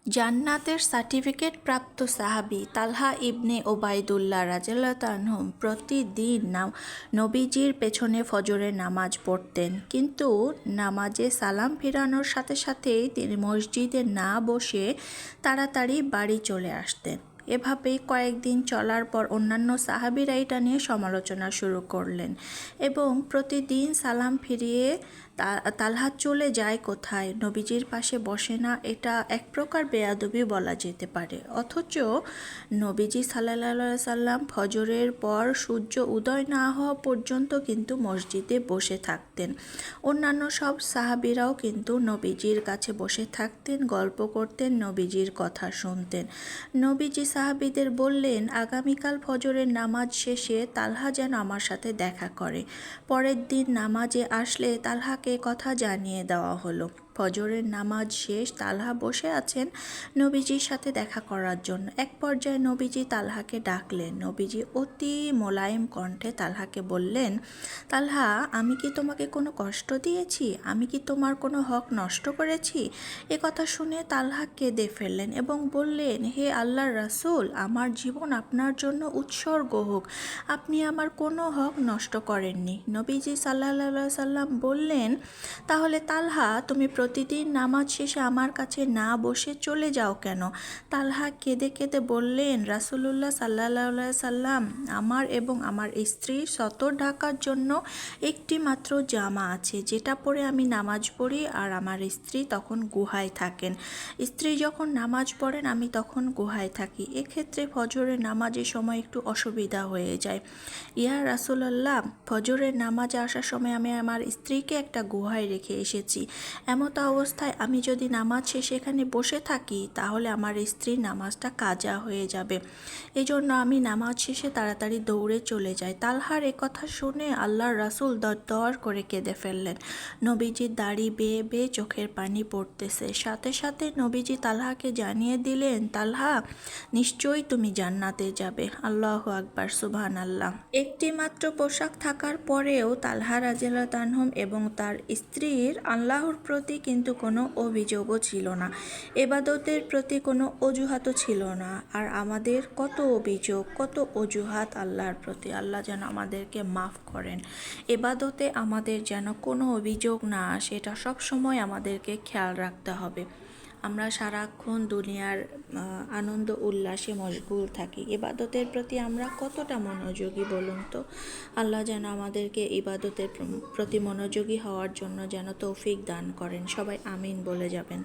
জান্নাতের সার্টিফিকেট প্রাপ্ত সাহাবী তালহা ইবনে ওবায়দুল্লাহ রাদিয়াল্লাহু আনহুম প্রতিদিন নবীজির পেছনে ফজরের নামাজ পড়তেন, কিন্তু নামাজে সালাম ফিরানোর সাথে সাথেই তিনি মসজিদে না বসে তাড়াতাড়ি বাড়ি চলে আসতেন। এভাবেই কয়েকদিন চলার পর অন্যান্য সাহাবীরা এটা নিয়ে সমালোচনা শুরু করলেন এবং প্রতিদিন সালাম ফিরিয়ে তালহা চলে যায় কোথায়, নবীজির পাশে বসে না, এটা এক প্রকার বেয়াদবি বলা যেতে পারে। অথচ নবীজি সাল্লাল্লাহু সাল্লাম ফজরের পর সূর্য উদয় না হওয়া পর্যন্ত কিন্তু মসজিদে বসে থাকতেন। অন্যান্য সব সাহাবীরাও কিন্তু নবীজির কাছে বসে থাকতেন, গল্প করতেন, নবীজির কথা শুনতেন। নবীজি সাহাবীদের বললেন, আগামীকাল ফজরের নামাজ শেষে তালহা যেন আমার সাথে দেখা করে। পরের দিন নামাজে আসলে তালহাকে কথা জানিয়ে দেওয়া হলো। ফজরের নামাজ শেষ, তালহা বসে আছেন নবীজির সাথে দেখা করার জন্য। এক পর্যায়ে নবীজি তালহাকে ডাকলেন। নবীজি অতি মোলায়েম কণ্ঠে তালহাকে বললেন, তালহা, আমি কি তোমাকে কোনো কষ্ট দিয়েছি? আমি কি তোমার কোনো হক নষ্ট করেছি? এ কথা শুনে তালহা কেঁদে ফেললেন এবং বললেন, হে আল্লাহর রাসূল, আমার জীবন আপনার জন্য উৎসর্গ হোক, আপনি আমার কোনো হক নষ্ট করেননি। নবীজি সাল্লাল্লাহু সাল্লাম বললেন, তাহলে তালহা, তুমি প্রতিদিন নামাজ শেষে আমার কাছে না বসে চলে যাও কেন? তালহা কেঁদে কেঁদে বললেন, রাসূলুল্লাহ সাল্লাল্লাহু সাল্লাম, আমার এবং আমার স্ত্রীর সতর ঢাকার জন্য একটি মাত্র জামা আছে, যেটা পরে আমি নামাজ পড়ি, আর আমার স্ত্রী তখন গুহায় থাকেন। স্ত্রী যখন নামাজ পড়েন আমি তখন গুহায় থাকি। এক্ষেত্রে ফজরের নামাজের সময় একটু অসুবিধা হয়ে যায়। ইয়া রাসূলুল্লাহ, ফজরের নামাজে আসার সময় আমি আমার স্ত্রীকে একটা গুহায় রেখে এসেছি। এমত অবস্থায় আমি যদি নামাজ শেষে এখানে বসে থাকি তাহলে আমার স্ত্রীর নামাজটা কাজা হয়ে যাবে। এজন্য আমি নামাজ শেষে তাড়াতাড়ি দৌড়ে চলে যাই। তালহার কথা শুনে আল্লাহর রাসূল দর করে কেঁদে ফেললেন। নবীজির দাড়ি বেয়ে বেয়ে চোখের পানি পড়তেছে। সাথে সাথে নবীজি তালহাকে জানিয়ে দিলেন, তালহা, নিশ্চয়ই তুমি জান্নাতে যাবে। আল্লাহু আকবার, সুবহানাল্লাহ। একটি মাত্র পোশাক থাকার পরেও তালহা রাদিয়াল্লাহু আনহু এবং তার স্ত্রীর আল্লাহর প্রতি কিন্তু কোনো অভিযোগও ছিল না, ইবাদতের প্রতি কোনো অজুহাতও ছিল না। আর আমাদের কত অভিযোগ, কত অজুহাত আল্লাহর প্রতি। আল্লাহ যেন আমাদেরকে মাফ করেন। ইবাদতে আমাদের যেন কোনো অভিযোগ না আসে, এটা সবসময় আমাদেরকে খেয়াল রাখতে হবে। আমরা সারাক্ষণ দুনিয়ার আনন্দ উল্লাসে মশগুল থাকি, ইবাদতের প্রতি আমরা কতটা মনোযোগী বলুন তো? আল্লাহ যেন আমাদেরকে ইবাদতের প্রতি মনোযোগী হওয়ার জন্য যেন তৌফিক দান করেন। সবাই আমিন বলে যাবেন।